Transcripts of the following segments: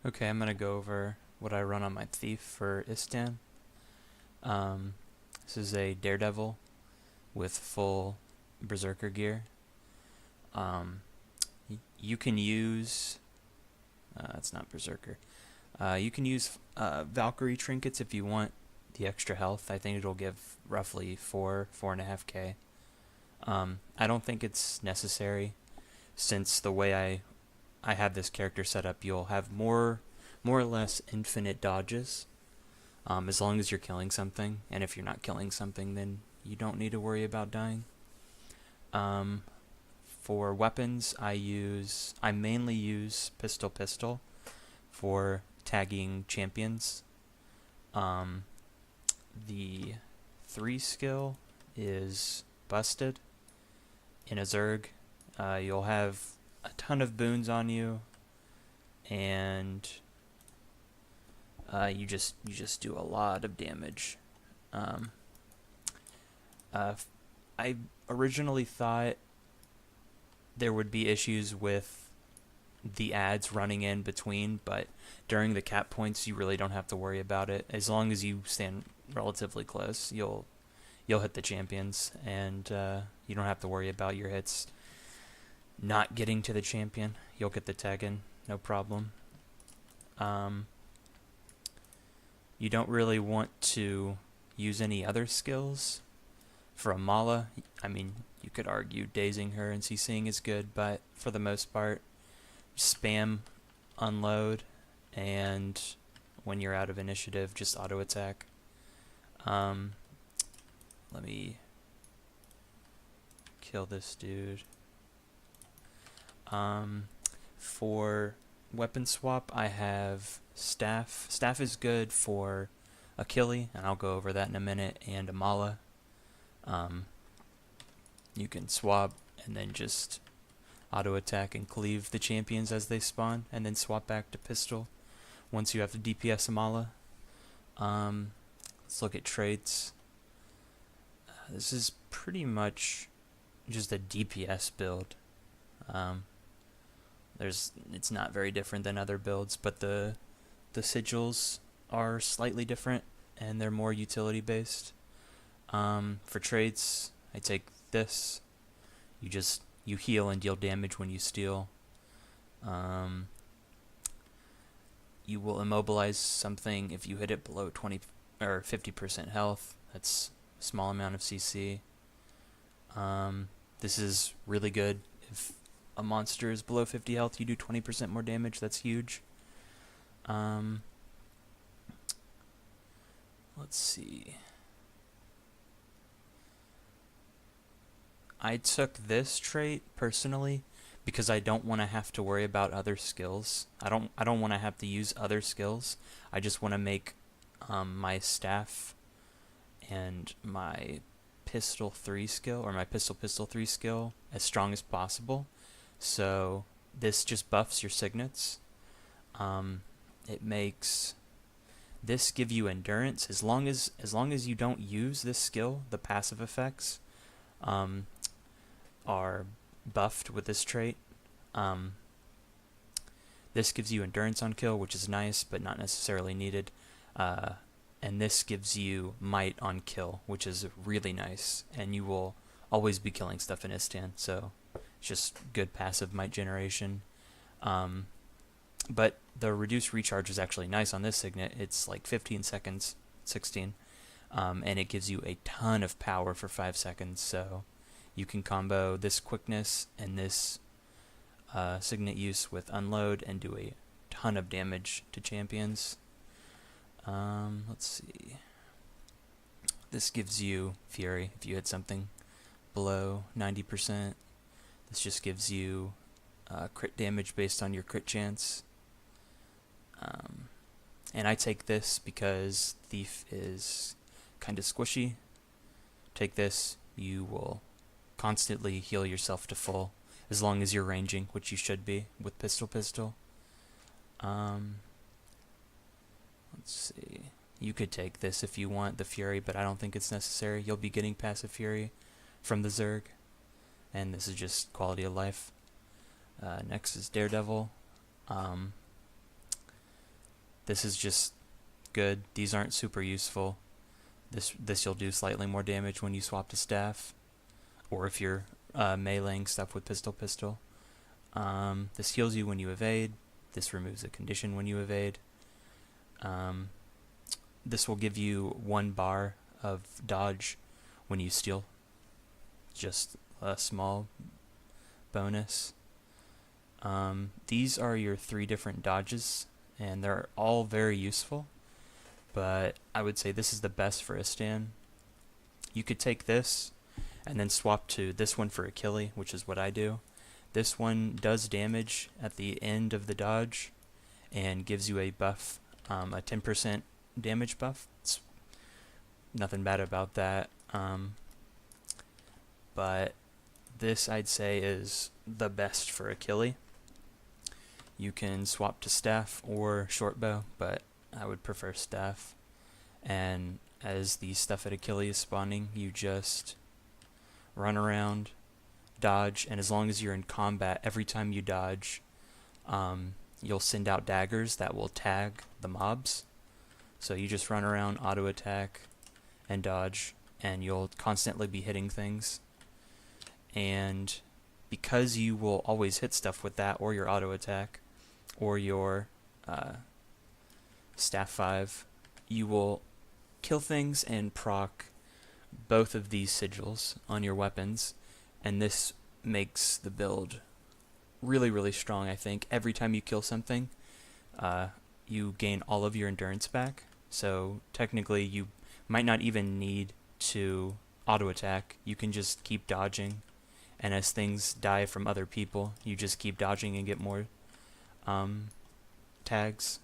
Okay, I'm gonna go over what I run on my thief for Istan. Um, this is a Daredevil with full Berserker gear. Um, you can use it's not Berserker. You can use Valkyrie trinkets if you want the extra health. I think it'll give roughly 4.5k. I don't think it's necessary since the way I have this character set up. You'll have more or less infinite dodges. As long as you're killing something, and if you're not killing something, then you don't need to worry about dying. Um, for weapons, I mainly use pistol for tagging champions. Um, the 3 skill is busted in a Zerg. You'll have a ton of boons on you, and you just do a lot of damage. Um, I originally thought there would be issues with the ads running in between, but during the cap points, you really don't have to worry about it. As long as you stand relatively close, you'll hit the champions, and you don't have to worry about your hits not getting to the champion. You'll get the tag in, no problem. Um, you don't really want to use any other skills. For a Mala, I mean, you could argue dazing her and CCing is good, but for the most part, spam unload, and when you're out of initiative, just auto attack. Um, let me kill this dude. For weapon swap, I have staff. Staff is good for Achille, and I'll go over that in a minute, and Amala. You can swap and then just auto attack and cleave the champions as they spawn, and then swap back to pistol once you have the DPS Amala. Let's look at traits. This is pretty much just a DPS build. It's not very different than other builds, but the sigils are slightly different and they're more utility based. For traits, I take this. You heal and deal damage when you steal. You will immobilize something if you hit it below 20 or 50% health. That's a small amount of CC. This is really good if a monster is below 50 health. You do 20% more damage. That's huge. Let's see. I took this trait personally because I don't want to have to worry about other skills. I don't want to have to use other skills. I just want to make my staff and my pistol 3 skill, or my pistol 3 skill, as strong as possible. So this just buffs your signets. It makes this give you endurance as long as you don't use this skill. The passive effects are buffed with this trait. This gives you endurance on kill, which is nice, but not necessarily needed. And this gives you might on kill, which is really nice. And you will always be killing stuff in Istan, so it's just good passive might generation. But the reduced recharge is actually nice on this signet. It's like 15 seconds, 16. And it gives you a ton of power for 5 seconds, so you can combo this quickness and this signet use with unload and do a ton of damage to champions. Let's see. This gives you Fury if you hit something below 90%. This just gives you crit damage based on your crit chance. And I take this because Thief is kind of squishy. Take this, you will constantly heal yourself to full as long as you're ranging, which you should be with pistol. Let's see. You could take this if you want the Fury, but I don't think it's necessary. You'll be getting passive Fury from the Zerg, and this is just quality of life. Next is Daredevil. This is just good. These aren't super useful. This you'll do slightly more damage when you swap to staff, or if you're meleeing stuff with pistol. This heals you when you evade. This removes a condition when you evade. This will give you 1 bar of dodge when you steal. Just a small bonus. These are your 3 different dodges, and they're all very useful, but I would say this is the best for Istan. You could take this and then swap to this one for Achille, which is what I do. This one does damage at the end of the dodge and gives you a buff, a 10% damage buff. It's nothing bad about that. But this, I'd say, is the best for Achille. You can swap to staff or short bow, but I would prefer staff. And as the stuff at Achille is spawning, you just run around, dodge, and as long as you're in combat, every time you dodge, you'll send out daggers that will tag the mobs. So you just run around, auto attack, and dodge, and you'll constantly be hitting things. And because you will always hit stuff with that, or your auto attack, or your staff 5, you will kill things and proc both of these sigils on your weapons, and this makes the build really, really strong, I think. Every time you kill something, you gain all of your endurance back, so technically you might not even need to auto attack. You can just keep dodging, and as things die from other people, you just keep dodging and get more tags.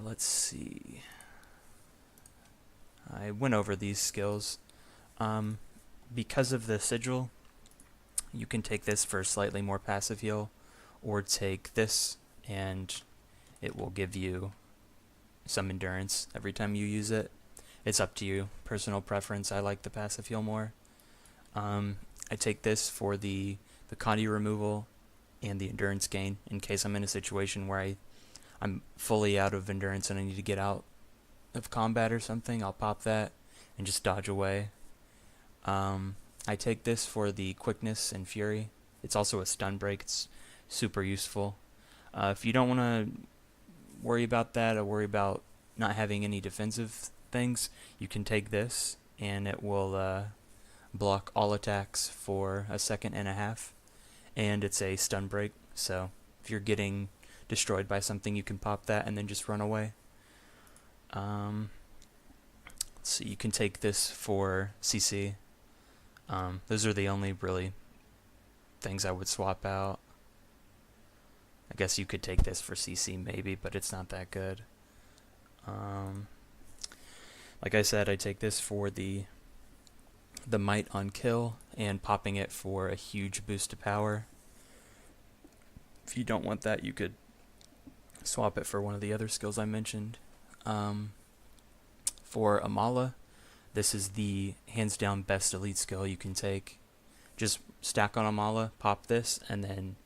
Let's see. I went over these skills. Because of the sigil, you can take this for a slightly more passive heal, or take this and it will give you some endurance every time you use it. It's up to you. Personal preference. I like the passive heal more. I take this for the Conti removal and the endurance gain in case I'm in a situation where I'm fully out of endurance and I need to get out of combat or something. I'll pop that and just dodge away. I take this for the quickness and fury. It's also a stun break. It's super useful. If you don't want to worry about that or worry about not having any defensive things, you can take this and it will block all attacks for a second and a half, and it's a stun break, so if you're getting destroyed by something, you can pop that and then just run away. Let's see, you can take this for CC. Those are the only really things I would swap out. I guess you could take this for CC maybe, but it's not that good. Like I said, I take this for the might on kill and popping it for a huge boost to power. If you don't want that, you could swap it for one of the other skills I mentioned. For Amala, this is the hands down best elite skill you can take. Just stack on Amala, pop this, and then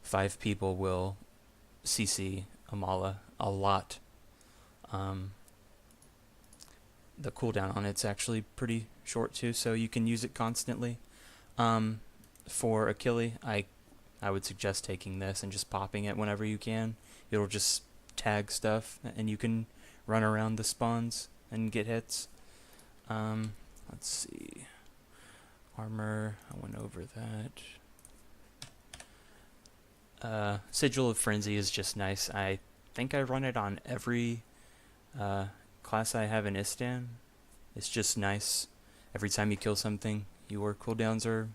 5 people will CC Amala a lot. The cooldown on it's actually pretty short too, so you can use it constantly. For Achille, I would suggest taking this and just popping it whenever you can. It'll just tag stuff, and you can run around the spawns and get hits. Let's see. Armor, I went over that. Sigil of Frenzy is just nice. I think I run it on every class I have in Istan. It's just nice. Every time you kill something, your cooldowns are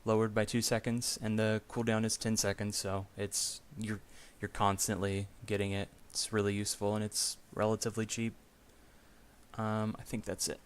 lowered by 2 seconds, and the cooldown is 10 seconds, so it's you're constantly getting it. It's really useful, and it's relatively cheap. I think that's it.